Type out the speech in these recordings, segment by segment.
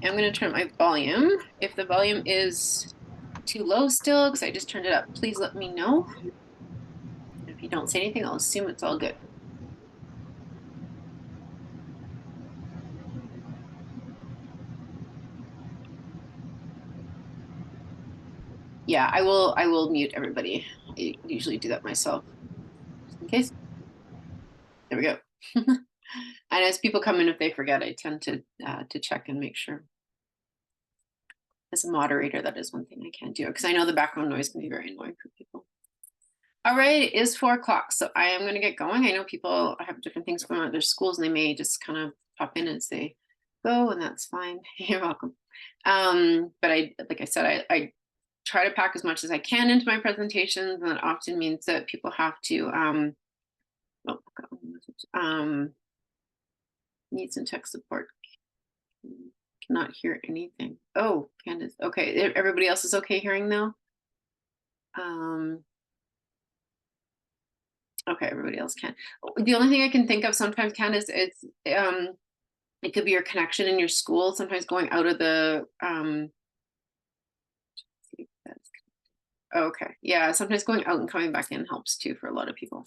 I'm going to turn my volume. If the volume is too low still, because I just turned it up, please let me know. If you don't say anything, I'll assume it's all good. Yeah, I will mute everybody. I usually do that myself, just in case. There we go. And as people come in, if they forget, I tend to check and make sure. As a moderator, that is one thing I can't do, because I know the background noise can be very annoying for people. All right, it is 4 o'clock, so I am going to get going. I know people have different things going on at their schools, and they may just kind of pop in as they go, and that's fine. You're welcome. But like I said, I try to pack as much as I can into my presentations, and that often means that people have to need some tech support. Cannot hear anything. Oh, Candace. Okay, everybody else is okay hearing though. Okay, everybody else can. The only thing I can think of sometimes, Candace, it's it could be your connection in your school. Sometimes going out of the okay, yeah. Sometimes going out and coming back in helps too for a lot of people.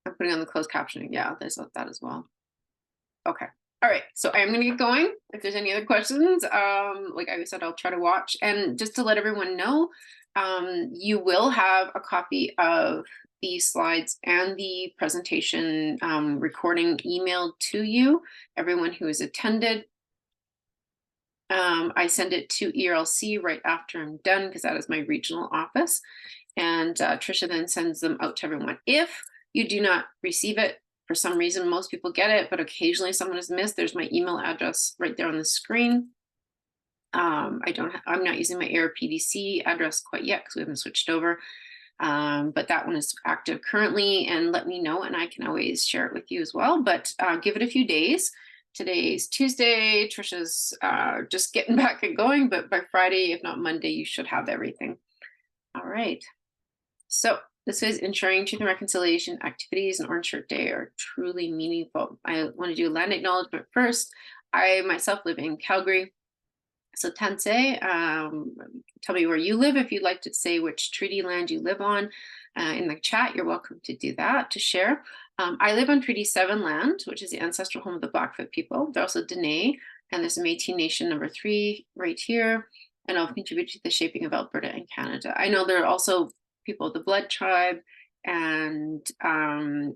I'm putting on the closed captioning. Yeah, there's that as well. Okay. All right, so I'm gonna get going. If there's any other questions, like I said, I'll try to watch. And just to let everyone know, you will have a copy of the slides and the presentation recording emailed to you, everyone who has attended. I send it to ERLC right after I'm done, because that is my regional office. And Trisha then sends them out to everyone. If you do not receive it, for some reason, most people get it, but occasionally someone is missed, there's my email address right there on the screen. I'm not using my AirPDC address quite yet because we haven't switched over. But that one is active currently, and let me know and I can always share it with you as well. But give it a few days. Today's Tuesday. Trisha's just getting back and going, but by Friday, if not Monday, you should have everything. All right. So this is ensuring truth and reconciliation activities and Orange Shirt Day are truly meaningful. I want to do land acknowledgement first. I myself live in Calgary. So Tansei, tell me where you live if you'd like to say which treaty land you live on. In the chat, you're welcome to do that, to share. I live on Treaty 7 land, which is the ancestral home of the Blackfoot people. They're also Dene, and there's a Métis Nation number 3 right here, and I'll contribute to the shaping of Alberta and Canada. I know there are also people of the Blood tribe, and I'm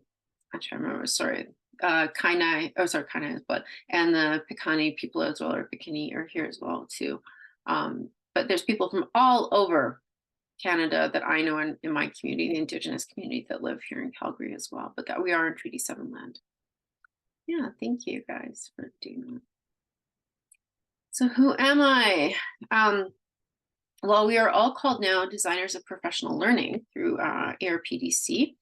trying to remember, sorry, Kainai, Kainai is Blood, and the Piikani people as well, or Piikani are here as well too. But there's people from all over Canada that I know in my community, the Indigenous community that live here in Calgary as well, but that we are in Treaty 7 land. Yeah, thank you guys for doing that. So who am I? Well, we are all called now designers of professional learning through AirPDC.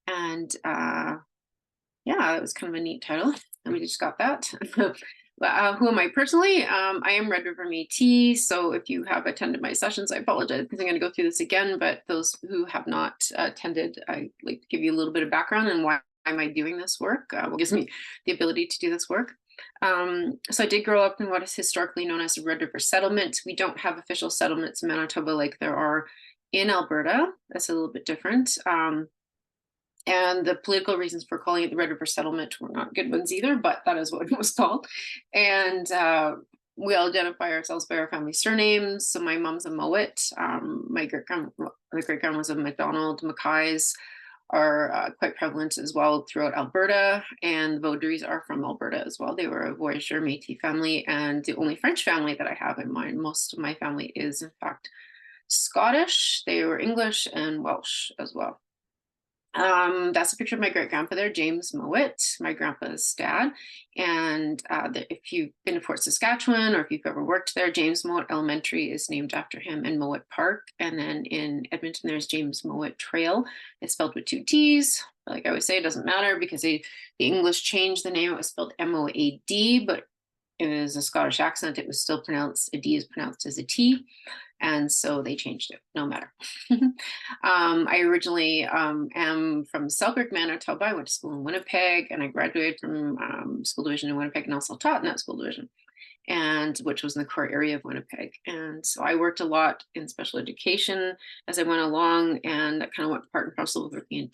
And yeah, it was kind of a neat title. And we just got that. Who am I personally? I am Red River Métis. So if you have attended my sessions, I apologize because I'm going to go through this again. But those who have not attended, I like to give you a little bit of background and why am I doing this work? What gives me the ability to do this work? So I did grow up in what is historically known as the Red River Settlement. We don't have official settlements in Manitoba like there are in Alberta. That's a little bit different. And the political reasons for calling it the Red River Settlement were not good ones either, but that is what it was called. And we all identify ourselves by our family surnames. So my mom's a Mowat. My great-grandma was a MacDonald. Mackays are quite prevalent as well throughout Alberta, and Vaudreuils are from Alberta as well. They were a Voyageur Métis family, and the only French family that I have in mind. Most of my family is, in fact, Scottish. They were English and Welsh as well. That's a picture of my great-grandpa there, James Mowat, my grandpa's dad. And if you've been to Fort Saskatchewan or if you've ever worked there, James Mowat Elementary is named after him, and Mowat Park. And then in Edmonton, there's James Mowat Trail. It's spelled with 2 T's. Like I always say, it doesn't matter because the English changed the name. It was spelled M-O-A-D, but it is a Scottish accent. It was still pronounced, a D is pronounced as a T. And so they changed it, no matter. I originally am from Selkirk, Manitoba. I went to school in Winnipeg, and I graduated from school division in Winnipeg and also taught in that school division. and which was in the core area of Winnipeg. And so I worked a lot in special education as I went along, and that kind of went part and parcel with working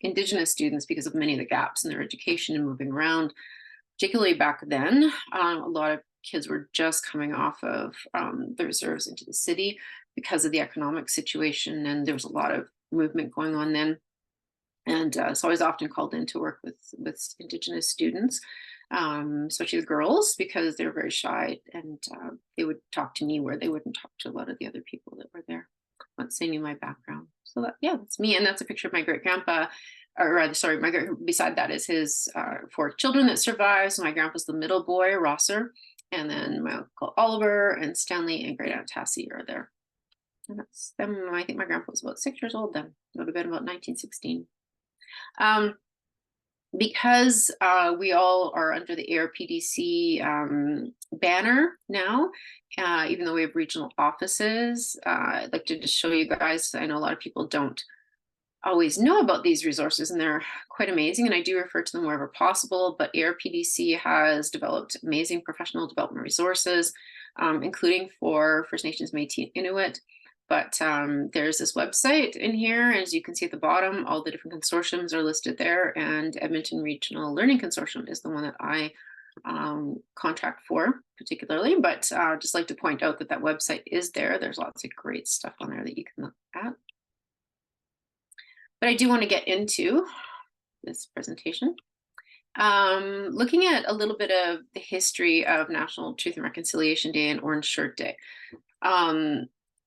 Indigenous students because of many of the gaps in their education and moving around. Particularly back then, a lot of kids were just coming off of the reserves into the city because of the economic situation, and there was a lot of movement going on then. And so I was often called in to work with Indigenous students, especially the girls, because they were very shy, and they would talk to me where they wouldn't talk to a lot of the other people that were there once they knew my background. So that, yeah, that's me, and that's a picture of my great grandpa. Or rather, sorry, beside that is his 4 children that survived. So my grandpa's the middle boy, Rosser, and then my uncle Oliver and Stanley and great aunt Tassie are there. And that's them. I think my grandpa was about 6 years old then. It would have been about 1916. Because we all are under the ARPDC banner now, even though we have regional offices, I'd like to just show you guys. I know a lot of people don't always know about these resources, and they're quite amazing, and I do refer to them wherever possible. But ARPDC has developed amazing professional development resources, including for First Nations, Métis, Inuit. But there's this website in here, as you can see at the bottom, all the different consortiums are listed there, and Edmonton Regional Learning Consortium is the one that I contract for particularly. But just like to point out that that website is there. There's lots of great stuff on there that you can look at. But I do want to get into this presentation. Looking at a little bit of the history of National Truth and Reconciliation Day and Orange Shirt Day.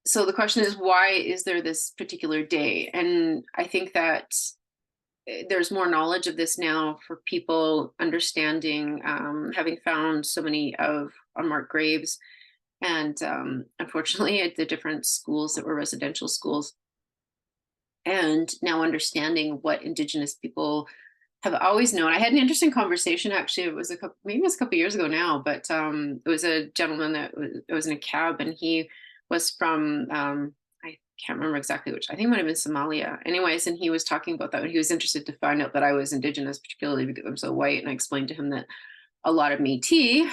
So the question is, why is there this particular day? And I think that there's more knowledge of this now for people understanding, having found so many of unmarked graves, and unfortunately at the different schools that were residential schools, and now understanding what Indigenous people have always known. I had an interesting conversation, actually. It was maybe it was a couple years ago now, but it was a gentleman that was in a cab, and he was from I can't remember exactly which. I think it might have been Somalia. Anyways, and he was talking about that, and he was interested to find out that I was Indigenous, particularly because I'm so white. And I explained to him that a lot of Métis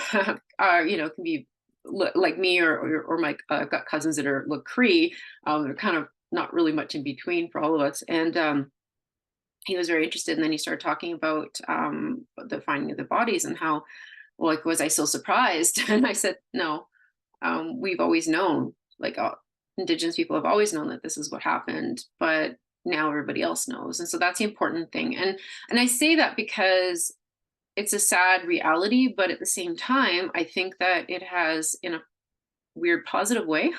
are, can be like me, or my got cousins that look Cree. They're kind of not really much in between for all of us. And he was very interested. And then he started talking about the finding of the bodies and how, like, was I so surprised? And I said, no, we've always known, like Indigenous people have always known that this is what happened, but now everybody else knows. And so that's the important thing. And I say that because it's a sad reality, but at the same time, I think that it has, in a weird positive way,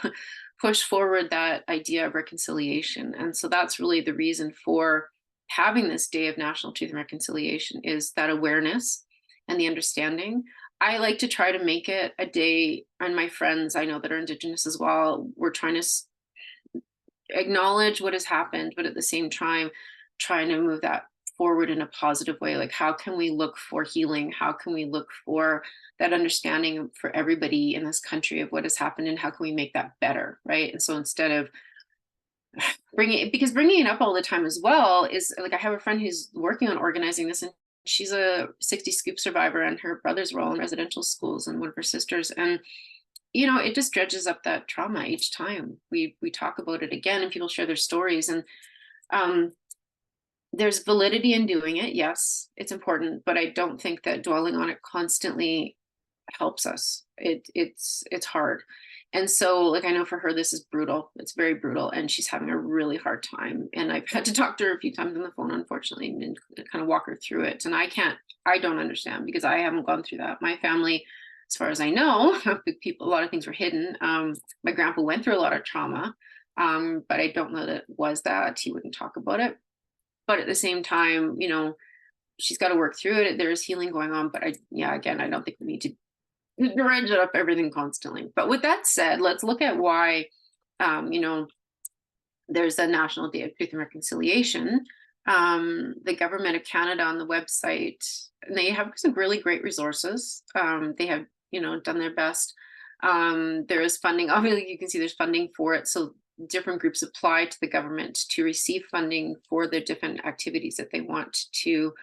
push forward that idea of reconciliation. And so that's really the reason for having this Day of National Truth and Reconciliation, is that awareness and the understanding. I like to try to make it a day, and my friends I know that are Indigenous as well, we're trying to acknowledge what has happened, but at the same time, trying to move that forward in a positive way. Like, how can we look for healing? How can we look for that understanding for everybody in this country of what has happened, and how can we make that better, right? And so instead of bringing it up all the time as well, is like, I have a friend who's working on organizing this, and she's a 60 scoop survivor, and her brothers were all in residential schools, and one of her sisters, and it just dredges up that trauma each time we talk about it again, and people share their stories. And there's validity in doing it. Yes, it's important, but I don't think that dwelling on it constantly helps us. It's hard. And so, like, I know for her, this is brutal. It's very brutal, and she's having a really hard time. And I've had to talk to her a few times on the phone, unfortunately, and kind of walk her through it. And I don't understand, because I haven't gone through that. My family, as far as I know, a lot of things were hidden. My grandpa went through a lot of trauma, but I don't know that it was that. He wouldn't talk about it. But at the same time, she's got to work through it. There is healing going on, but again, I don't think we need to dredge up everything constantly. But with that said, let's look at why, there's a National Day of Truth and Reconciliation. The Government of Canada on the website, and they have some really great resources. They have, done their best. There is funding. Obviously, you can see there's funding for it. So different groups apply to the government to receive funding for the different activities that they want to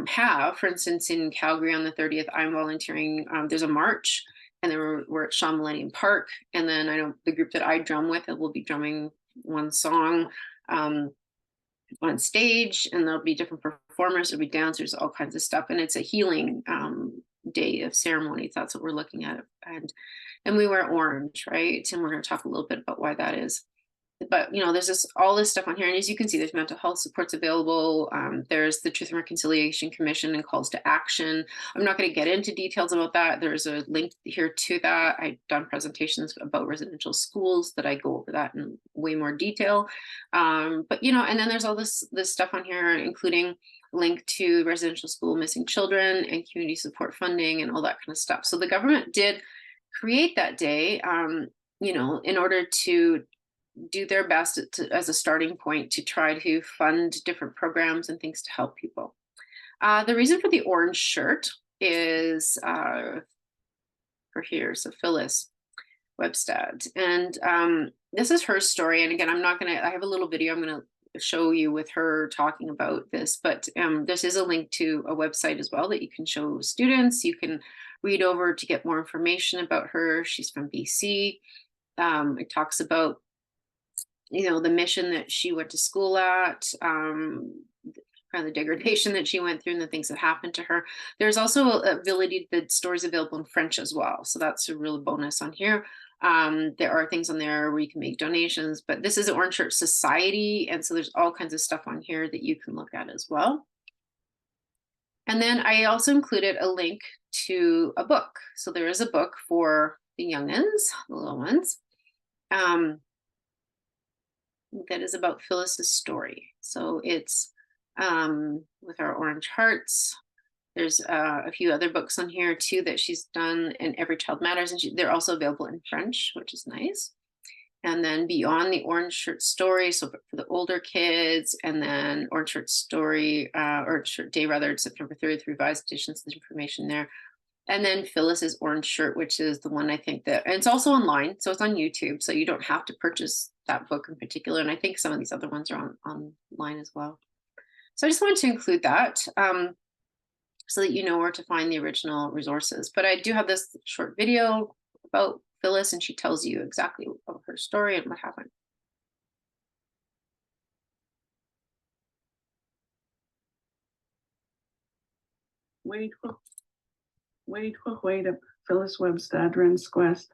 have. For instance, in Calgary on the 30th, I'm volunteering. There's a march and then we're at Shaw Millennium Park. And then I know the group that I drum with, it will be drumming one song on stage, and there'll be different performers, there'll be dancers, all kinds of stuff. And it's a healing day of ceremonies. That's what we're looking at. And we wear orange, right? And we're going to talk a little bit about why that is. But there's all this stuff on here, and as you can see, there's mental health supports available. There's the Truth and Reconciliation Commission and calls to action. I'm not going to get into details about that. There's a link here to that. I've done presentations about residential schools that I go over that in way more detail. But and then there's all this stuff on here, including link to residential school missing children and community support funding and all that kind of stuff. So the government did create that day, in order to do their best as a starting point to try to fund different programs and things to help people. The reason for the orange shirt is for here. So Phyllis Webstad, and this is her story. And again, I have a little video I'm going to show you with her talking about this, but this is a link to a website as well that you can show students. You can read over to get more information about her. She's from BC. It talks about the mission that she went to school at, kind of the degradation that she went through and the things that happened to her. There's also the stories available in French as well. So that's a real bonus on here. There are things on there where you can make donations, but this is an Orange Shirt Society. And so there's all kinds of stuff on here that you can look at as well. And then I also included a link to a book. So there is a book for the youngins, the little ones. That is about Phyllis's story. So it's with our orange hearts. There's a few other books on here too that she's done, and Every Child Matters, and they're also available in French, which is nice. And then Beyond the Orange Shirt Story, so for the older kids, and then Orange Shirt Story, or Shirt Day rather, September 30th, revised editions, there's information there. And then Phyllis's Orange Shirt, which is the one I think that, and it's also online, so it's on YouTube, so you don't have to purchase that book in particular. And I think some of these other ones are online as well. So I just wanted to include that so that you know where to find the original resources. But I do have this short video about Phyllis, and she tells you exactly about her story and what happened. Wade Phyllis Webstad Rensquest,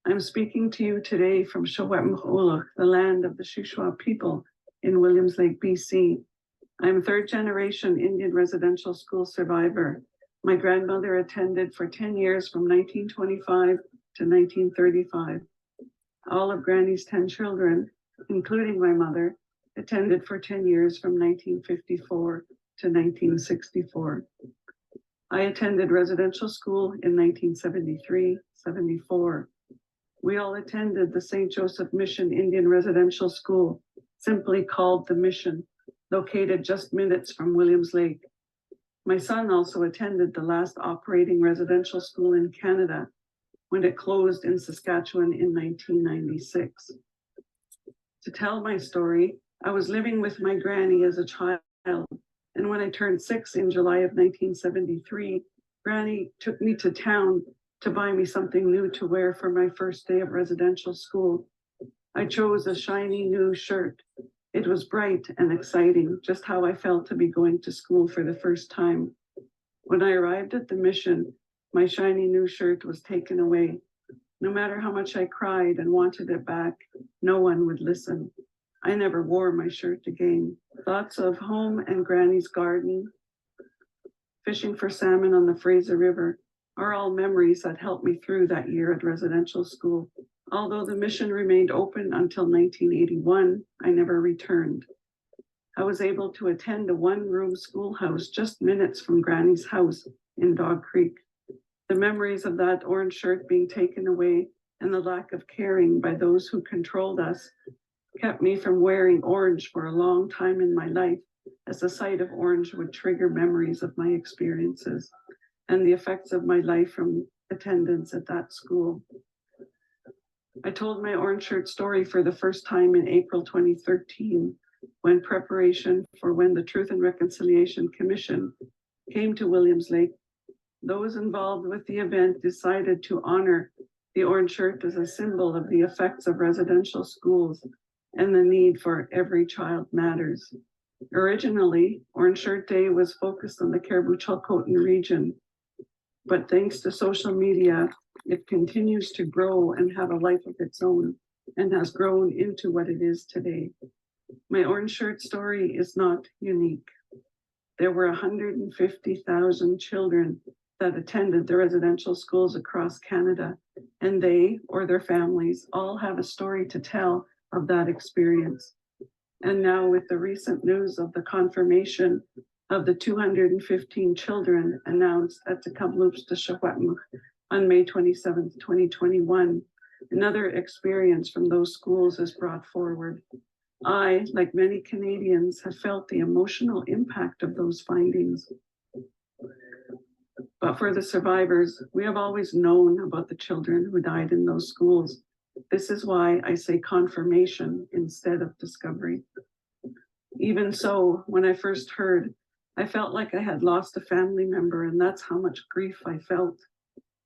I'm speaking to you today from Shawetmachulach, the land of the Shuswap people in Williams Lake, BC. I'm third generation Indian residential school survivor. My grandmother attended for 10 years from 1925 to 1935. All of Granny's 10 children, including my mother, attended for 10 years from 1954 to 1964. I attended residential school in 1973-74. We all attended the St. Joseph Mission Indian Residential School, simply called the Mission, located just minutes from Williams Lake. My son also attended the last operating residential school in Canada when it closed in Saskatchewan in 1996. To tell my story, I was living with my granny as a child, and when I turned 6 in July of 1973, Granny took me to town to buy me something new to wear for my first day of residential school. I chose a shiny new shirt. It was bright and exciting, just how I felt to be going to school for the first time. When I arrived at the Mission, my shiny new shirt was taken away. No matter how much I cried and wanted it back, no one would listen. I never wore my shirt again. Thoughts of home and Granny's garden, fishing for salmon on the Fraser River, are all memories that helped me through that year at residential school. Although the Mission remained open until 1981, I never returned. I was able to attend a one-room schoolhouse just minutes from Granny's house in Dog Creek. The memories of that orange shirt being taken away and the lack of caring by those who controlled us kept me from wearing orange for a long time in my life, as the sight of orange would trigger memories of my experiences and the effects of my life from attendance at that school. I told my orange shirt story for the first time in April 2013, when the Truth and Reconciliation Commission came to Williams Lake. those involved with the event decided to honor the orange shirt as a symbol of the effects of residential schools and the need for every child matters. Originally, Orange Shirt Day was focused on the Cariboo-Chilcotin region, but thanks to social media, it continues to grow and have a life of its own and has grown into what it is today. My orange shirt story is not unique. There were 150,000 children that attended the residential schools across Canada, and they or their families all have a story to tell of that experience. And now with the recent news of the confirmation of the 215 children announced at the Kamloops de Shawetmuk on May 27th, 2021, another experience from those schools is brought forward. I, like many Canadians, have felt the emotional impact of those findings. But for the survivors, we have always known about the children who died in those schools. This is why I say confirmation instead of discovery. Even so, when I first heard, I felt like I had lost a family member, and that's how much grief I felt.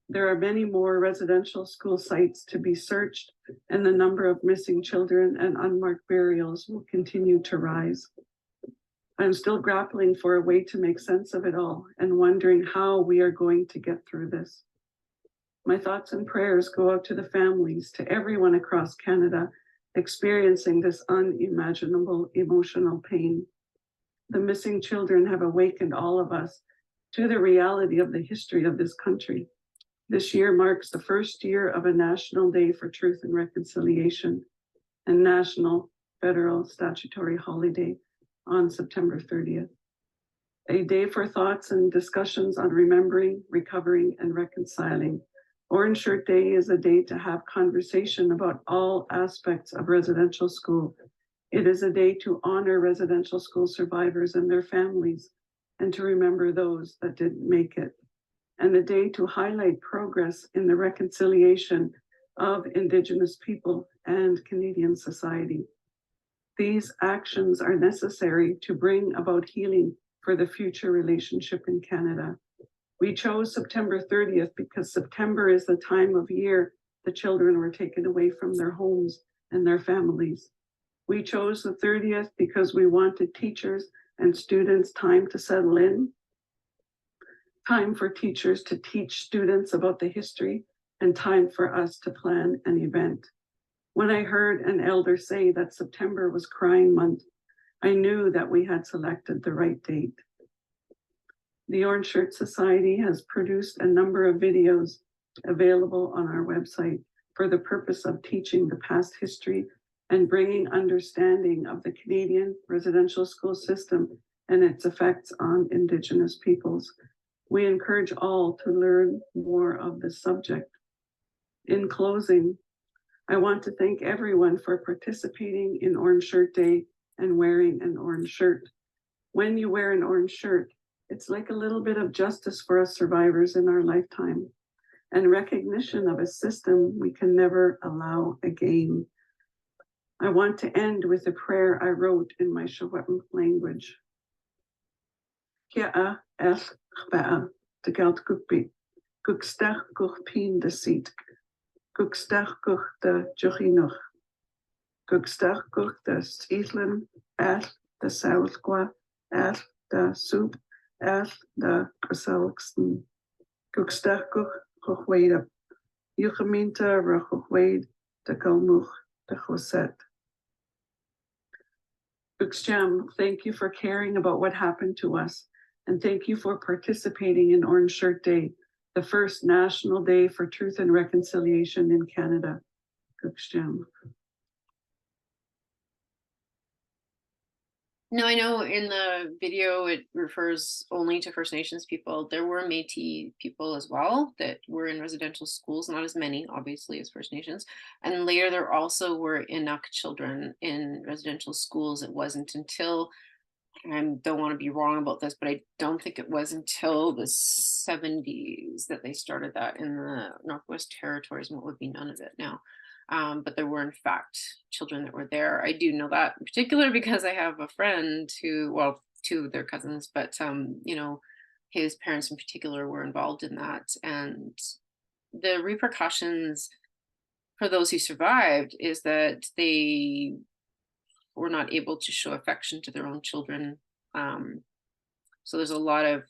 There are many more residential school sites to be searched, and the number of missing children and unmarked burials will continue to rise. I'm still grappling for a way to make sense of it all and wondering how we are going to get through this. My thoughts and prayers go out to the families, to everyone across Canada experiencing this unimaginable emotional pain. The missing children have awakened all of us to the reality of the history of this country. This year marks the first year of a National Day for Truth and Reconciliation and National Federal Statutory Holiday on September 30th. A day for thoughts and discussions on remembering, recovering, and reconciling. Orange Shirt Day is a day to have conversation about all aspects of residential school. It is a day to honor residential school survivors and their families, and to remember those that didn't make it. And a day to highlight progress in the reconciliation of Indigenous people and Canadian society. These actions are necessary to bring about healing for the future relationship in Canada. We chose September 30th because September is the time of year the children were taken away from their homes and their families. We chose the 30th because we wanted teachers and students time to settle in, time for teachers to teach students about the history, and time for us to plan an event. When I heard an elder say that September was Crying Month, I knew that we had selected the right date. The Orange Shirt Society has produced a number of videos available on our website for the purpose of teaching the past history and bringing understanding of the Canadian residential school system and its effects on Indigenous peoples. We encourage all to learn more of this subject. In closing, I want to thank everyone for participating in Orange Shirt Day and wearing an orange shirt. When you wear an orange shirt, it's like a little bit of justice for us survivors in our lifetime and recognition of a system we can never allow again. I want to end with a prayer I wrote in my Secwepemc language. Kia el chbaa, de geld kukpi, kukstach kuch pin de seat, kukstach kuch de jochinoch, kukstach kuch de stietlen, el de sausqua, el de soup, el de geselligsten, kukstach kuch chochwede, jugemeente rochochwede, de kalmuch, de choset. Uxjam, thank you for caring about what happened to us, and thank you for participating in Orange Shirt Day, the first National Day for Truth and Reconciliation in Canada. Uxjam. No, I know in the video it refers only to First Nations people. There were Métis people as well that were in residential schools, not as many, obviously, as First Nations. And later there also were Inuk children in residential schools. It wasn't until, I don't want to be wrong about this, but I don't think it was until the 70s that they started that in the Northwest Territories, and what would be none of it now. But there were in fact children that were there. I do know that in particular because I have a friend who, well, two of their cousins, but you know, his parents in particular were involved in that. And the repercussions for those who survived is that they were not able to show affection to their own children. So there's a lot of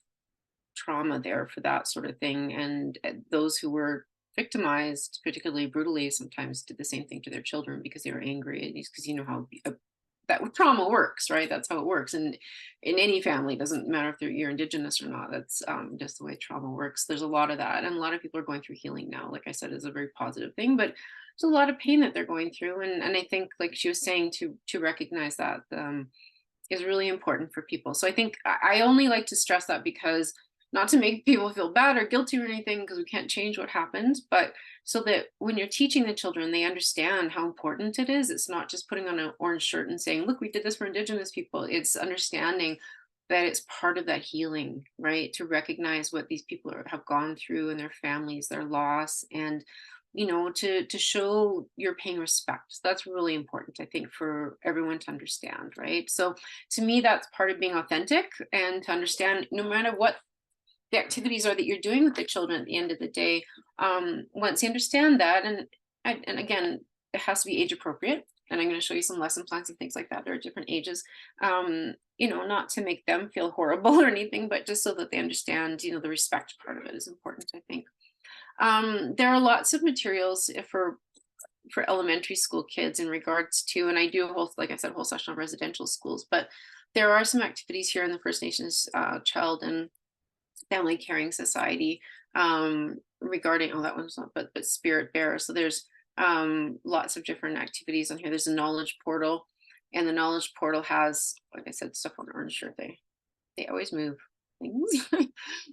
trauma there for that sort of thing. And those who were victimized, particularly brutally, sometimes did the same thing to their children because they were angry. Because you know how that trauma works, right? That's how it works. And in any family, it doesn't matter if you're Indigenous or not. That's just the way trauma works. There's a lot of that. And a lot of people are going through healing now. Like I said, is a very positive thing, but there's a lot of pain that they're going through. And I think, like she was saying, to recognize that is really important for people. So I think I only like to stress that because not to make people feel bad or guilty or anything, because we can't change what happened, but so that when you're teaching the children, they understand how important it is. It's not just putting on an orange shirt and saying, look, we did this for Indigenous people. It's understanding that it's part of that healing, right? To recognize what these people have gone through and their families, their loss, and to show you're paying respect. That's really important, I think, for everyone to understand, right? So to me, that's part of being authentic, and to understand no matter what the activities are that you're doing with the children at the end of the day, once you understand that, and again, it has to be age appropriate. And I'm going to show you some lesson plans and things like that. There are different ages, not to make them feel horrible or anything, but just so that they understand, the respect part of it is important, I think. There are lots of materials for elementary school kids in regards to, and I do a whole, like I said, a whole session on residential schools, but there are some activities here in the First Nations Child and Family Caring Society regarding, oh, that one's not, but Spirit Bear. So there's lots of different activities on here. There's a knowledge portal, and the knowledge portal has, like I said, stuff on orange shirt. They always move things.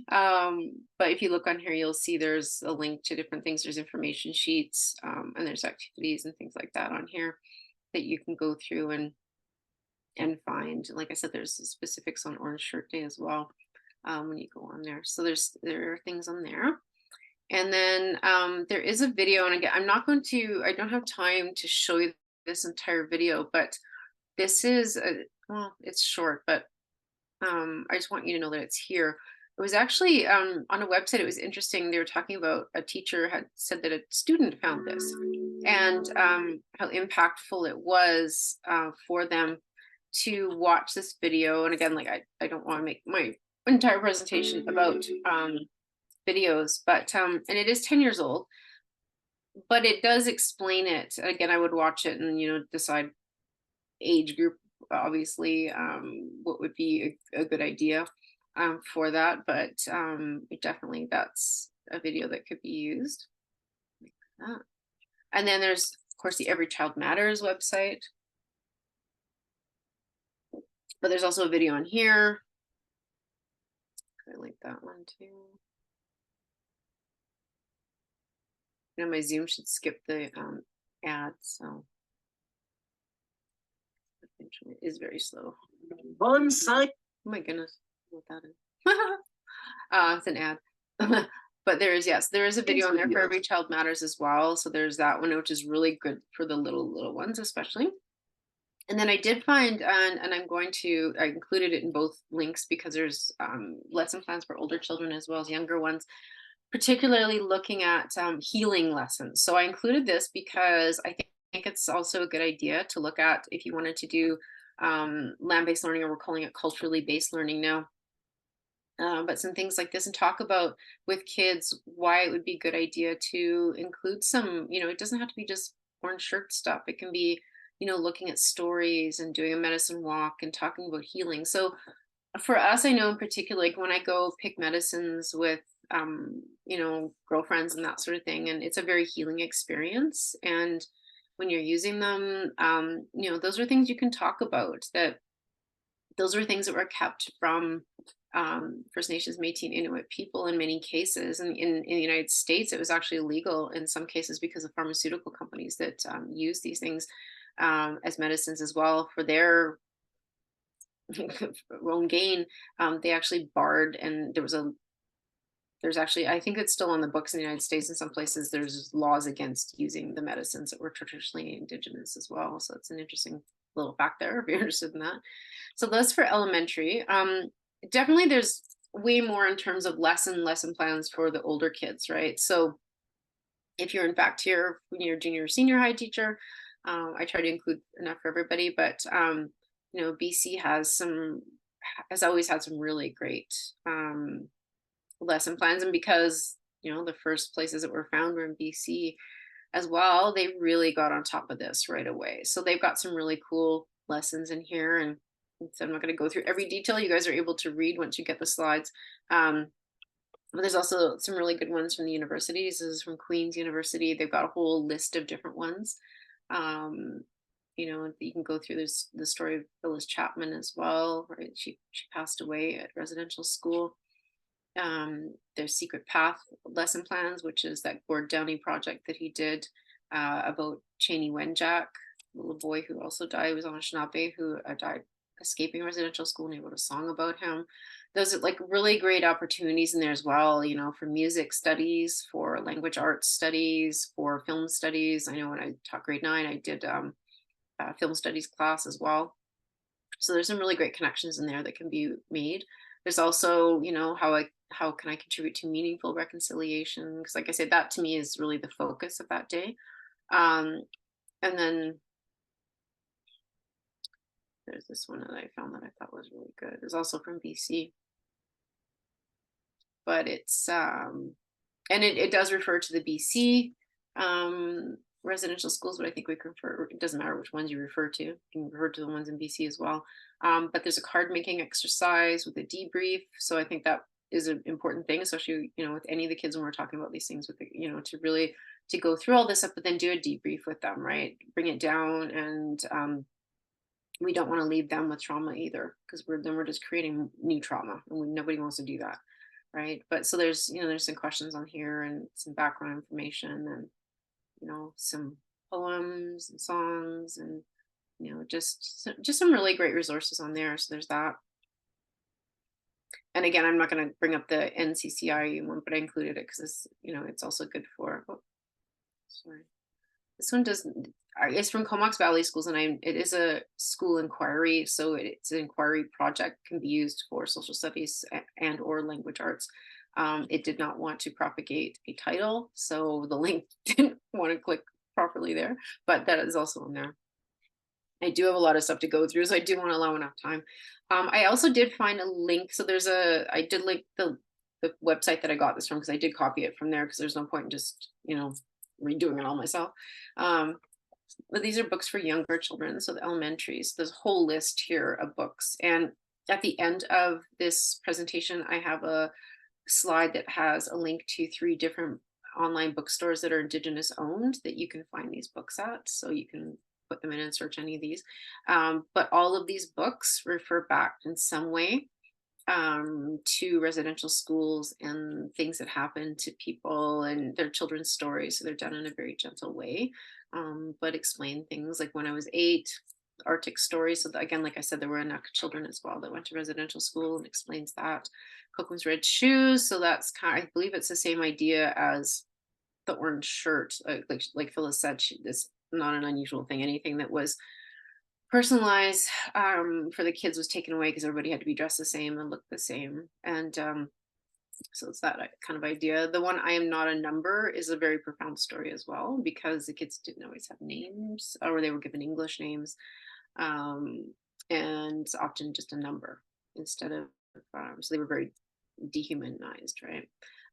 But if you look on here, you'll see there's a link to different things. There's information sheets, and there's activities and things like that on here that you can go through and find. Like I said, there's specifics on Orange Shirt Day as well, when you go on there. So there are things on there. And then there is a video, and again, I don't have time to show you this entire video, but this is well, it's short, but I just want you to know that it's here. It was actually on a website. It was interesting. They were talking about a teacher had said that a student found this, and how impactful it was for them to watch this video. And again, like I don't want to make my entire presentation about videos, but and it is 10 years old, but it does explain it. Again, I would watch it and decide age group, obviously, what would be a good idea for that, but definitely that's a video that could be used like that. And then there's, of course, the Every Child Matters website, but there's also a video on here. I like that one too. My Zoom should skip the ad, so it is very slow. One side. Oh my goodness, what that is. It's an ad. But there is a video on there for Every Child Matters as well. So there's that one, which is really good for the little ones, especially. And then I did find, and I included it in both links because there's lesson plans for older children as well as younger ones, particularly looking at healing lessons. So I included this because I think it's also a good idea to look at if you wanted to do land-based learning, or we're calling it culturally based learning now. But some things like this, and talk about with kids why it would be a good idea to include some, it doesn't have to be just orange shirt stuff. It can be, looking at stories and doing a medicine walk and talking about healing. So for us, I know in particular, like when I go pick medicines with, girlfriends and that sort of thing, and it's a very healing experience. And when you're using them, those are things you can talk about, that those are things that were kept from First Nations, Métis, and Inuit people in many cases. And in the United States, it was actually illegal in some cases because of pharmaceutical companies that use these things as medicines as well for their own gain. They actually barred, and there's actually, I think it's still on the books in the United States. In some places, there's laws against using the medicines that were traditionally Indigenous as well. So it's an interesting little fact there if you're interested in that. So those for elementary. Definitely there's way more in terms of lesson plans for the older kids, right? So if you're in fact here when you're junior or senior high teacher, I try to include enough for everybody, but BC has always had some really great lesson plans. And because the first places that were found were in BC as well, they really got on top of this right away. So they've got some really cool lessons in here. And so I'm not going to go through every detail. You guys are able to read once you get the slides. But there's also some really good ones from the universities. This is from Queen's University. They've got a whole list of different ones. Um, you can go through. There's the story of Phyllis Chapman as well, right? She passed away at residential school. There's Secret Path lesson plans, which is that Gord Downey project that he did about Cheney Wenjack, a little boy who also died. He was on Anishinaabe, who died escaping residential school, and he wrote a song about him. Those are like really great opportunities in there as well, for music studies, for language arts studies, for film studies. I know when I taught grade 9, I did film studies class as well. So there's some really great connections in there that can be made. There's also, how can I contribute to meaningful reconciliation? Because like I said, that to me is really the focus of that day. And then there's this one that I found that I thought was really good. It's also from BC. But it's and it does refer to the BC residential schools, but I think we can refer, it doesn't matter which ones you refer to. You can refer to the ones in BC as well. But there's a card making exercise with a debrief. So I think that is an important thing, especially, with any of the kids when we're talking about these things with, to really, to go through all this stuff, but then do a debrief with them, right? Bring it down. And we don't want to leave them with trauma either, because we're just creating new trauma, and nobody wants to do that. Right. But so there's some questions on here and some background information and, some poems and songs and, just some really great resources on there. So there's that. And again, I'm not going to bring up the NCCI one, but I included it because it's also good for, sorry. This one doesn't, it's from Comox Valley Schools, and it is a school inquiry. So it's an inquiry project, can be used for social studies and or language arts. It did not want to propagate a title, so the link didn't want to click properly there, but that is also in there. I do have a lot of stuff to go through, so I do want to allow enough time. I also did find a link. So I did link the website that I got this from, because I did copy it from there, because there's no point in just, redoing it all myself. But these are books for younger children, so the elementaries. There's a whole list here of books. And at the end of this presentation, I have a slide that has a link to 3 different online bookstores that are Indigenous owned that you can find these books at. So you can put them in and search any of these. But all of these books refer back in some way to residential schools and things that happen to people and their children's stories. So they're done in a very gentle way, but explain things like when I was 8, Arctic stories. So again, like I said, there were enough children as well that went to residential school, and explains that. Coco's red shoes. So that's I believe it's the same idea as the orange shirt. Like Phyllis said, this not an unusual thing. Anything that was personalized for the kids was taken away because everybody had to be dressed the same and look the same. And so it's that kind of idea. The one I am not a number is a very profound story as well, because the kids didn't always have names, or they were given English names, and often just a number instead of, so they were very dehumanized, right?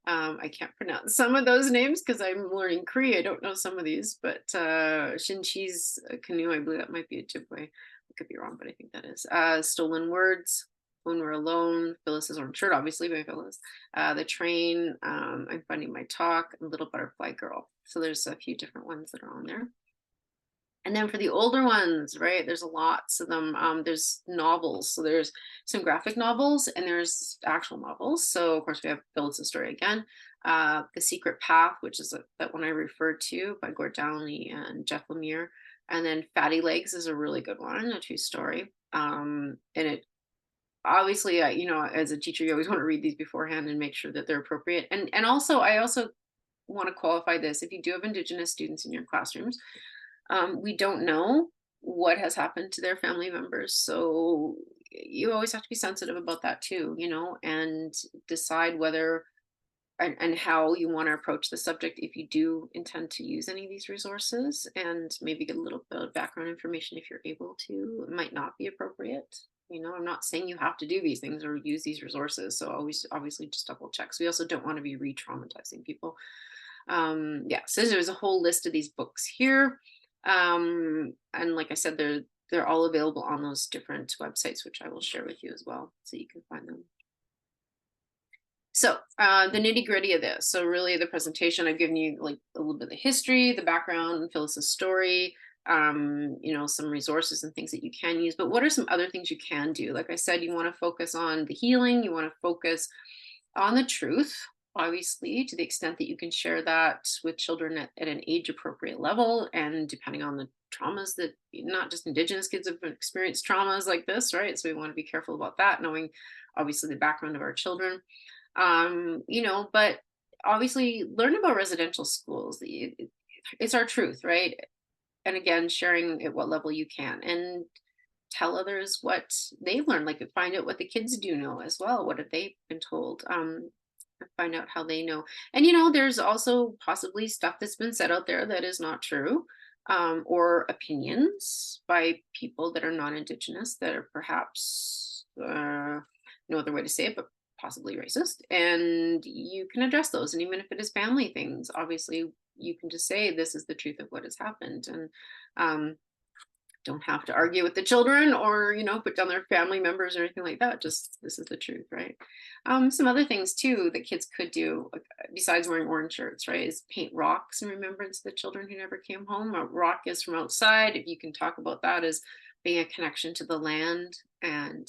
I can't pronounce some of those names because I'm learning Cree. I don't know some of these, but Shinchi's canoe, I believe that might be Ojibwe. I could be wrong, but I think that is. Stolen Words, When We're Alone, Phyllis's Orange Shirt, obviously by Phyllis. The Train, I'm Finding My Talk, and Little Butterfly Girl. So there's a few different ones that are on there. And then for the older ones, right, there's lots of them. There's novels. So there's some graphic novels and there's actual novels. So of course we have Phyllis's story again. The Secret Path, which is that one I referred to by Gord Downey and Jeff Lemire. And then Fatty Legs is a really good one, a true story. And it obviously, as a teacher, you always want to read these beforehand and make sure that they're appropriate. And also, I also want to qualify this. If you do have Indigenous students in your classrooms, we don't know what has happened to their family members. So you always have to be sensitive about that too, and decide whether and how you want to approach the subject if you do intend to use any of these resources, and maybe get a little bit of background information if you're able to. It might not be appropriate. I'm not saying you have to do these things or use these resources. So always, obviously, just double check. So we also don't want to be re-traumatizing people. Yeah, so there's a whole list of these books here. And like I said, they're all available on those different websites, which I will share with you as well, so you can find them. So the nitty gritty of this. So really, the presentation, I've given you like a little bit of the history, the background, Phyllis's story, some resources and things that you can use. But what are some other things you can do? Like I said, you want to focus on the healing. You want to focus on the truth, obviously, to the extent that you can share that with children at an age appropriate level, and depending on the traumas that not just Indigenous kids have experienced traumas like this, right? So we want to be careful about that, knowing obviously the background of our children. But obviously learn about residential schools. It's our truth, right? And again, sharing at what level you can, and tell others what they've learned. Like, find out what the kids do know as well. What have they been told? Find out how they know. And there's also possibly stuff that's been said out there that is not true, or opinions by people that are non-Indigenous that are perhaps no other way to say it, but possibly racist. And you can address those. And even if it is family things, obviously you can just say this is the truth of what has happened, and don't have to argue with the children, or put down their family members or anything like that. Just, this is the truth, right? Some other things too that kids could do, besides wearing orange shirts, right, is paint rocks in remembrance of the children who never came home. A rock is from outside. If you can talk about that as being a connection to the land, and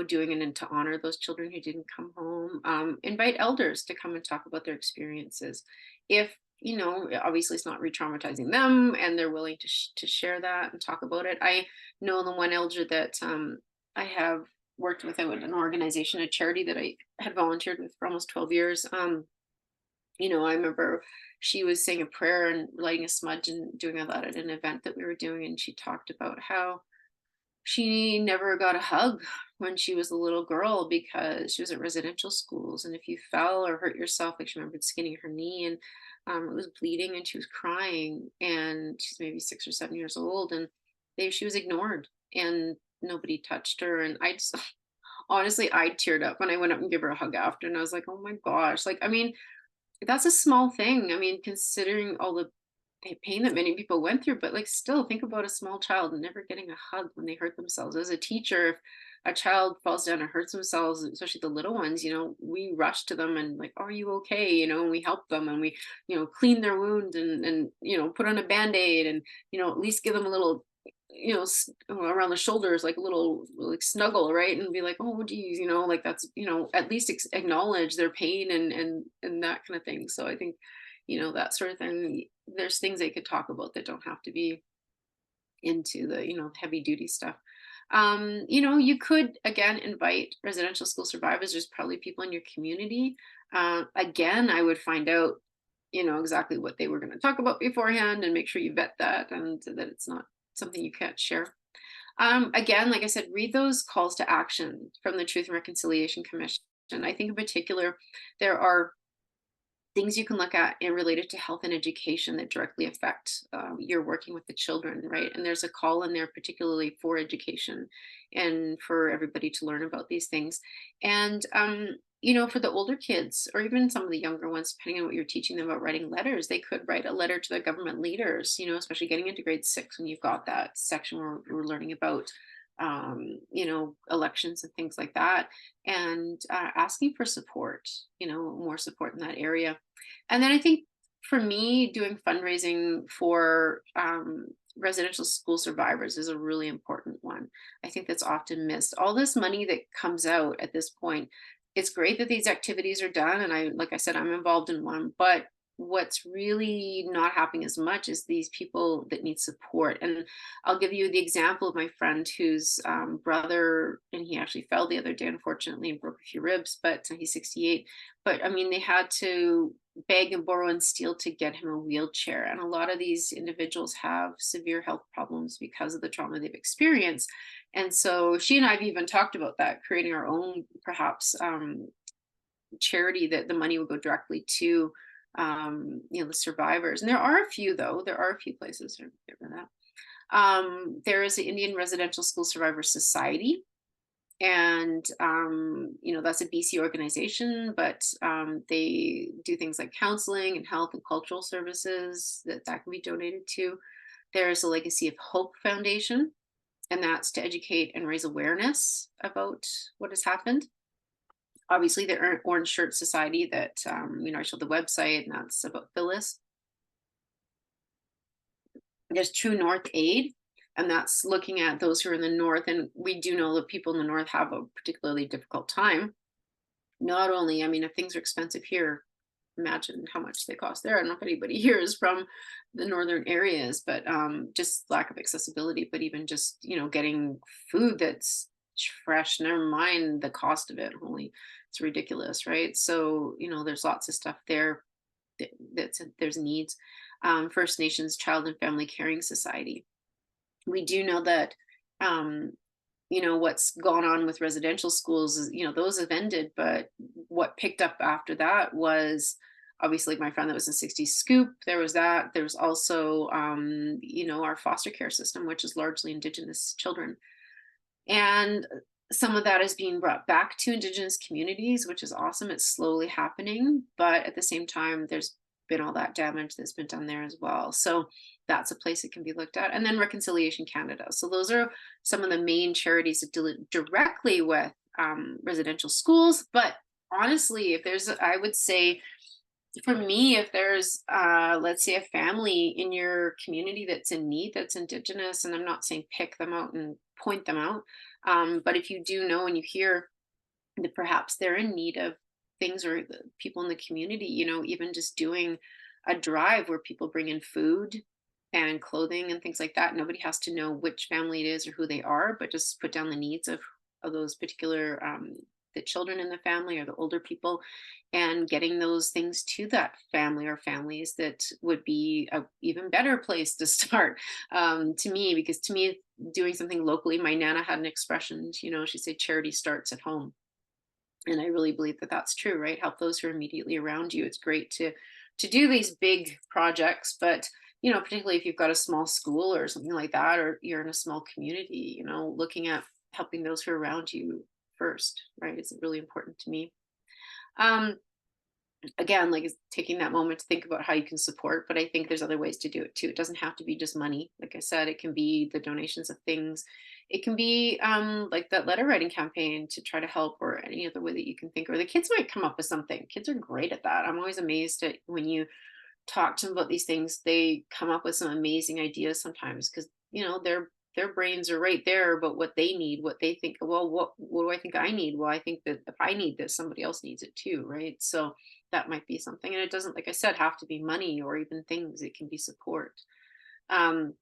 doing it to honor those children who didn't come home. Invite elders to come and talk about their experiences. If obviously it's not re-traumatizing them, and they're willing to share that and talk about it. I know the one elder that I have worked with at an organization, a charity that I had volunteered with for almost 12 years. I remember she was saying a prayer and lighting a smudge and doing all that at an event that we were doing, and she talked about how she never got a hug when she was a little girl because she was at residential schools. And if you fell or hurt yourself, like, she remembered skinning her knee, and it was bleeding, and she was crying, and she's maybe 6 or 7 years old, and she was ignored, and nobody touched her. And I just, honestly, I teared up when I went up and gave her a hug after, and I was like, oh my gosh, like, I mean, that's a small thing. I mean, considering all the pain that many people went through, but like, still think about a small child never getting a hug when they hurt themselves. As a teacher, if a child falls down and hurts themselves, especially the little ones, we rush to them and like, are you okay? And we help them, and we, clean their wound, and put on a band-aid, and at least give them a little, around the shoulders, like a little like snuggle, right? And be like, oh geez, like, that's, at least acknowledge their pain, and that kind of thing. So I think, that sort of thing, there's things they could talk about that don't have to be into the, heavy duty stuff. You could, again, invite residential school survivors. There's probably people in your community. Again, I would find out, exactly what they were going to talk about beforehand, and make sure you vet that, and that it's not something you can't share. Again, like I said, read those calls to action from the Truth and Reconciliation Commission. I think in particular, there are things you can look at and related to health and education that directly affect your working with the children, right? And there's a call in there particularly for education, and for everybody to learn about these things. And for the older kids, or even some of the younger ones, depending on what you're teaching them about writing letters, they could write a letter to their government leaders, especially getting into grade 6, when you've got that section where we're learning about elections and things like that, and asking for support, more support in that area. And then I think, for me, doing fundraising for residential school survivors is a really important one. I think that's often missed. All this money that comes out at this point, it's great that these activities are done, and like I said, I'm involved in one, but what's really not happening as much is these people that need support. And I'll give you the example of my friend whose brother, and he actually fell the other day, unfortunately, and broke a few ribs, but he's 68. But I mean, they had to beg and borrow and steal to get him a wheelchair. And a lot of these individuals have severe health problems because of the trauma they've experienced. And so she and I have even talked about that, creating our own perhaps charity that the money would go directly to the survivors. And there are a few, though, there are a few places for that. There is the Indian Residential School Survivor Society, and that's a BC organization, but they do things like counseling and health and cultural services that can be donated to. There's a Legacy of Hope Foundation, and that's to educate and raise awareness about what has happened. Obviously, the Orange Shirt Society that I showed the website, and that's about Phyllis. There's True North Aid, and that's looking at those who are in the north. And we do know that people in the north have a particularly difficult time. Not only, I mean, if things are expensive here, imagine how much they cost there. I don't know if anybody here is from the northern areas, but just lack of accessibility. But even just getting food that's fresh, never mind the cost of it. Holy, it's ridiculous, right? So there's lots of stuff there there's needs. First Nations Child and Family Caring Society. We do know that what's gone on with residential schools is those have ended, but what picked up after that was obviously my friend that was in 60s Scoop. There was that. There was also our foster care system, which is largely Indigenous children, and some of that is being brought back to Indigenous communities, which is awesome. It's slowly happening, but at the same time, there's been all that damage that's been done there as well. So that's a place that can be looked at. And then Reconciliation Canada. So those are some of the main charities that deal directly with residential schools. But honestly, I would say, for me, if there's let's say a family in your community that's in need, that's Indigenous, and I'm not saying pick them out and point them out, but if you do know and you hear that perhaps they're in need of things, or the people in the community, even just doing a drive where people bring in food and clothing and things like that. Nobody has to know which family it is or who they are, but just put down the needs of those particular the children in the family or the older people, and getting those things to that family or families, that would be a even better place to start, to me, because to me, doing something locally, my nana had an expression, she said charity starts at home. And I really believe that that's true, right? Help those who are immediately around you. It's great to do these big projects, but particularly if you've got a small school or something like that, or you're in a small community, looking at helping those who are around you first, right? Is really important to me. Um, Again, like, it's taking that moment to think about how you can support, but I think there's other ways to do it too. It doesn't have to be just money. Like I said, it can be the donations of things. It can be like that letter writing campaign to try to help, or any other way that you can think, or the kids might come up with something. Kids are great at that. I'm always amazed at when you talk to them about these things, they come up with some amazing ideas sometimes, because their brains are right there, but what they need, what they think, well, what do I think I need? Well, I think that if I need this, somebody else needs it too, right? So that might be something. And it doesn't, like I said, have to be money or even things. It can be support. um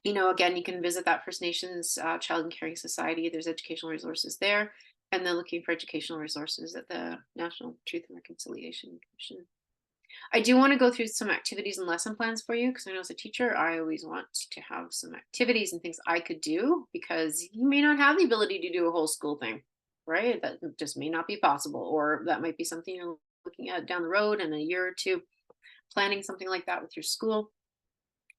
Again, you can visit that First Nations Child and Caring Society. There's educational resources there, and they're looking for educational resources at the National Truth and Reconciliation Commission. I do want to go through some activities and lesson plans for you, because I know as a teacher, I always want to have some activities and things I could do, because you may not have the ability to do a whole school thing, right? That just may not be possible, or that might be something you're looking at down the road in a year or two, planning something like that with your school.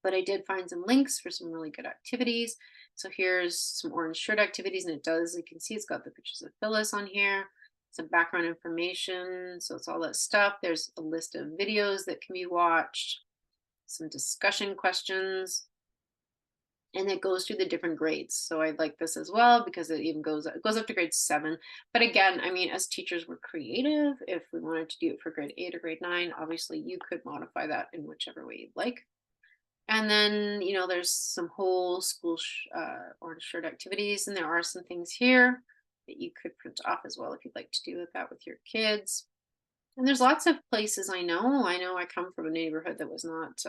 But I did find some links for some really good activities. So here's some Orange Shirt activities, and you can see it's got the pictures of Phyllis on here, some background information. So it's all that stuff. There's a list of videos that can be watched, some discussion questions, and it goes through the different grades. So I like this as well, because it goes up to grade 7. But again, I mean, as teachers, we're creative. If we wanted to do it for grade 8 or grade 9, obviously you could modify that in whichever way you'd like. And then, there's some whole school Orange Shirt activities, and there are some things here that you could print off as well if you'd like to do with that with your kids. And there's lots of places I know. I come from a neighborhood that was not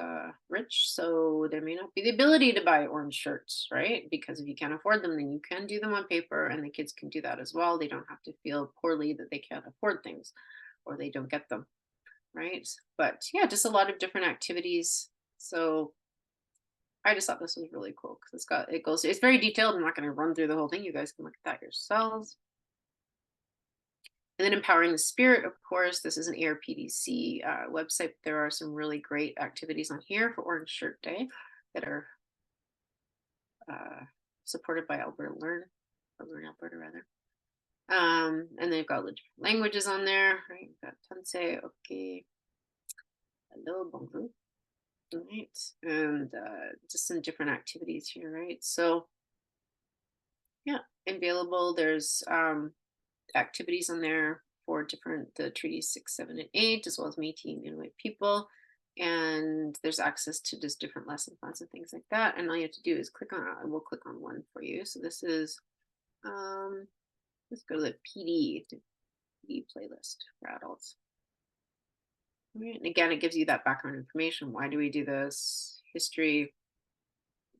rich, so there may not be the ability to buy orange shirts, right? Because if you can't afford them, then you can do them on paper, and the kids can do that as well. They don't have to feel poorly that they can't afford things or they don't get them, right? But yeah, just a lot of different activities. So I just thought this was really cool because it's very detailed. I'm not going to run through the whole thing. You guys can look at that yourselves. And then empowering the spirit, of course, this is an ARPDC website. There are some really great activities on here for Orange Shirt Day that are supported by Alberta Learn, or Learn Alberta rather. And they've got different languages on there, right? You've got Tansei, okay, hello, bonjour, right? And just some different activities here, right? So yeah, available. There's activities on there for the treaties 6, 7, and 8, as well as Métis and Inuit people. And there's access to just different lesson plans and things like that. And all you have to do is click on, I will click on one for you. So this is, let's go to the PD playlist for adults. All right. And again, it gives you that background information. Why do we do this? History.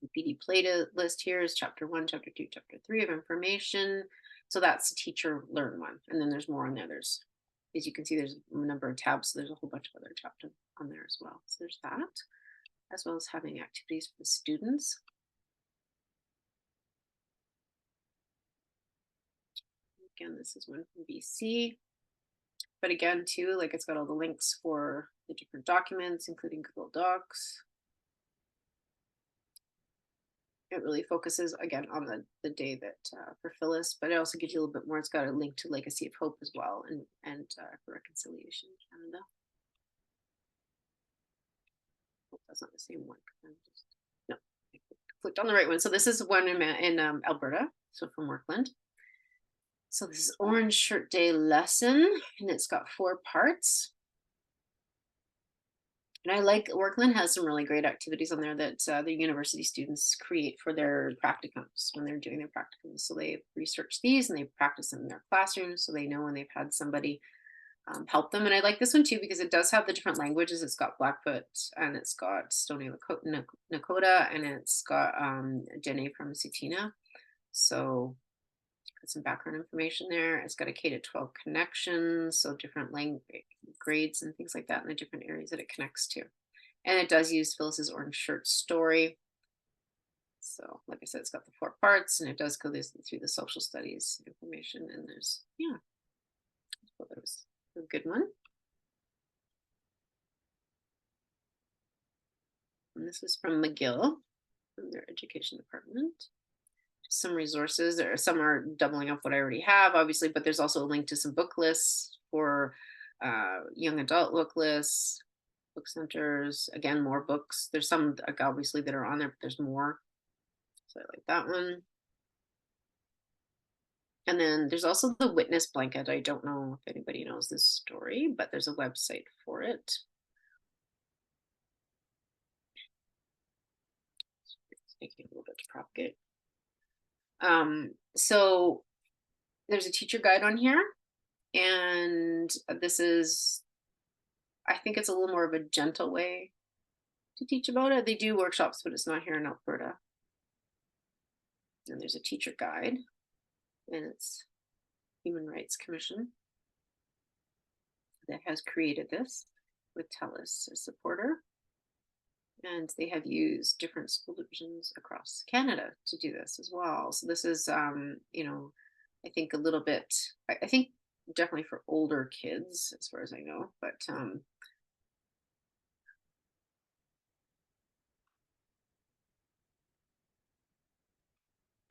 The PD playlist here is chapter 1, chapter 2, chapter 3 of information. So that's the teacher learn one. And then there's more on there. There's, as you can see, there's a number of tabs. So there's a whole bunch of other chapters on there as well. So there's that, as well as having activities for the students. Again, this is one from BC. But again, too, like it's got all the links for the different documents, including Google Docs. It really focuses again on the day that for Phyllis, but it also gives you a little bit more. It's got a link to Legacy of Hope as well, and for Reconciliation Canada. Oh, that's not the same one. No, I clicked on the right one. So this is one in Alberta, so from Workland. So this is Orange Shirt Day lesson, and it's got 4 parts. And I like Workland has some really great activities on there that the university students create for their practicums when they're doing their practicums. So they research these and they practice them in their classrooms so they know when they've had somebody help them. And I like this one too because it does have the different languages. It's got Blackfoot and it's got Stoney Nakoda and it's got Dene from Sitina. So some background information there. It's got a K-12 connection, so different language grades and things like that in the different areas that it connects to. And it does use Phyllis's orange shirt story. So like I said, it's got the 4 parts and it does go through the social studies information. And there's, yeah, well, that was a good one. And this is from McGill, from their education department. Some resources. Some are doubling up what I already have, obviously, but there's also a link to some book lists for young adult book lists, book centers. Again, more books. There's some obviously that are on there, but there's more. So I like that one. And then there's also the witness blanket. I don't know if anybody knows this story, but there's a website for it. It's taking a little bit to propagate. So there's a teacher guide on here, and this is, I think it's a little more of a gentle way to teach about it. They do workshops, but it's not here in Alberta. And there's a teacher guide, and it's Human Rights Commission that has created this with TELUS as supporter. And they have used different school divisions across Canada to do this as well. So this is, you know, I think a little bit, I think definitely for older kids, as far as I know, but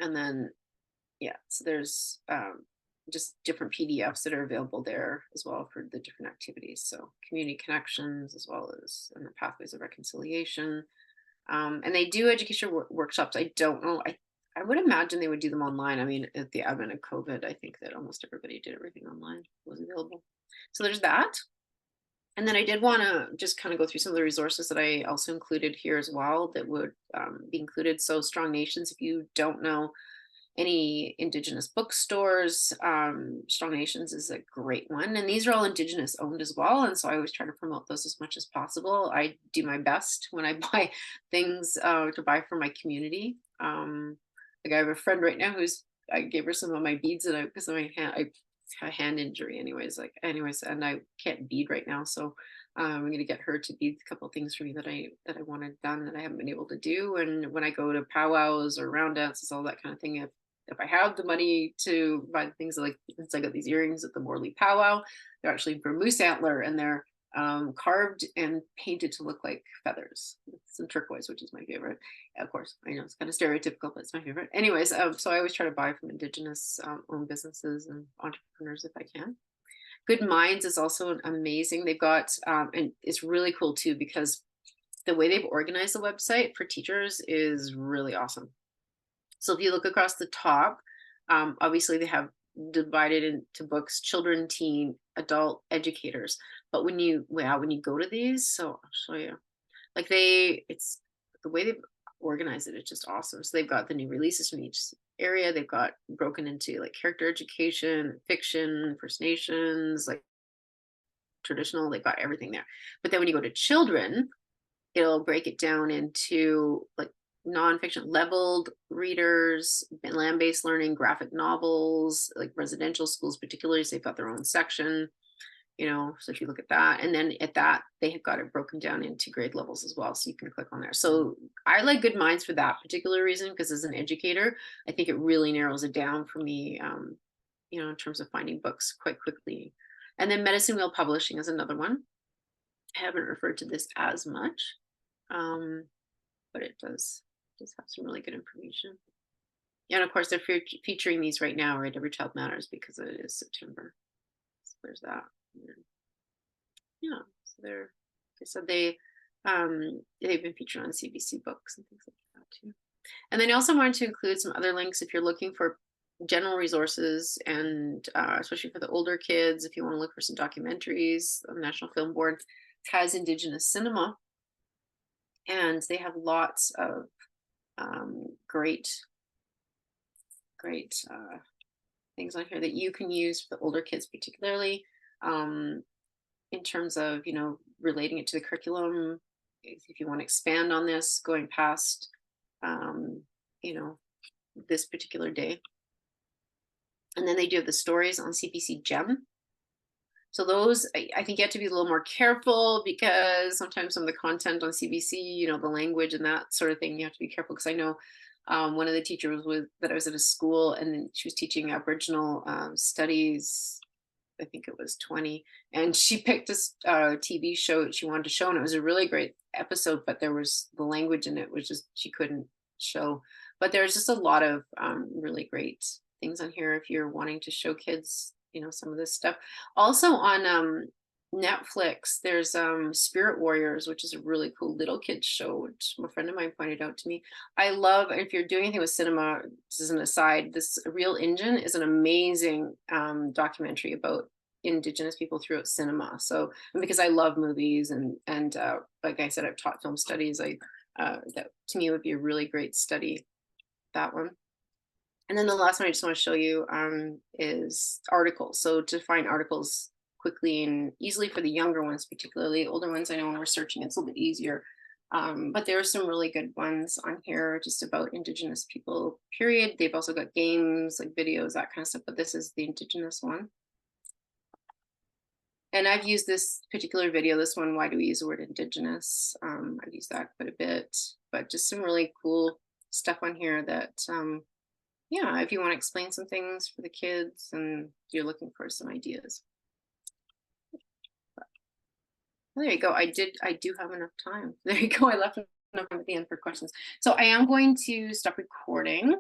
and then, yeah, so there's just different PDFs that are available there as well for the different activities. So community connections, as well as and the pathways of reconciliation. And they do education workshops. I don't know. I would imagine they would do them online. I mean, at the advent of COVID, I think that almost everybody did everything online. It was available. So there's that. And then I did want to just kind of go through some of the resources that I also included here as well that would be included. So Strong Nations, if you don't know, any Indigenous bookstores. Strong Nations is a great one. And these are all Indigenous owned as well. And so I always try to promote those as much as possible. I do my best when I buy things to buy for my community. Like I have a friend right now I gave her some of my beads and because of my hand, I have a hand injury anyways, and I can't bead right now. So I'm going to get her to bead a couple of things for me that I wanted done that I haven't been able to do. And when I go to powwows or round dances, all that kind of thing, if I have the money to buy the things like, since I got these earrings at the Morley powwow, they're actually for moose antler and they're carved and painted to look like feathers. Some turquoise, which is my favorite. Of course, I know it's kind of stereotypical, but it's my favorite. Anyways, so I always try to buy from Indigenous owned businesses and entrepreneurs if I can. Good Minds is also amazing. They've got, and it's really cool too, because the way they've organized the website for teachers is really awesome. So if you look across the top, obviously they have divided into books, children, teen, adult, educators. But when you go to these, so I'll show you, like it's the way they've organized it, it's just awesome. So they've got the new releases from each area. They've got broken into like character education, fiction, First Nations, like traditional, they've got everything there. But then when you go to children, it'll break it down into like nonfiction, leveled readers, land-based learning, graphic novels, like residential schools particularly, so they've got their own section, so if you look at that, and then at that they have got it broken down into grade levels as well, so you can click on there. So I like Good Minds for that particular reason, because as an educator I think it really narrows it down for me, in terms of finding books quite quickly. And then Medicine Wheel Publishing is another one. I haven't referred to this as much, but it does have some really good information. And of course, they're featuring these right now, right? Every Child Matters, because it is September. So there's that. Yeah, so they're, like I said, they've been featured on CBC Books and things like that too. And then I also wanted to include some other links if you're looking for general resources, and especially for the older kids, if you want to look for some documentaries. The National Film Board has Indigenous cinema, and they have lots of great things on here that you can use for the older kids, particularly in terms of relating it to the curriculum. If you want to expand on this, going past this particular day. And then they do have the stories on CBC Gem. So those, I think you have to be a little more careful, because sometimes some of the content on CBC, the language and that sort of thing, you have to be careful. Because I know one of the teachers that I was at a school, and then she was teaching Aboriginal studies, I think it was 20, and she picked this TV show that she wanted to show, and it was a really great episode, but there was the language in it was just, she couldn't show. But there's just a lot of really great things on here if you're wanting to show kids some of this stuff. Also on Netflix, there's Spirit Warriors, which is a really cool little kids show, which a friend of mine pointed out to me. I love, if you're doing anything with cinema, this is an aside, this Real Engine is an amazing documentary about Indigenous people throughout cinema. So, and because I love movies and like I said, I've taught film studies, that to me would be a really great study, that one. And then the last one I just want to show you is articles. So to find articles quickly and easily for the younger ones, particularly. Older ones, I know when we're searching, it's a little bit easier. But there are some really good ones on here just about Indigenous people, period. They've also got games, like videos, that kind of stuff, but this is the Indigenous one. And I've used this particular video, this one, why do we use the word Indigenous? I've used that quite a bit, but just some really cool stuff on here that, yeah, if you want to explain some things for the kids and you're looking for some ideas. Well, there you go. I do have enough time. There you go. I left enough time at the end for questions. So I am going to stop recording.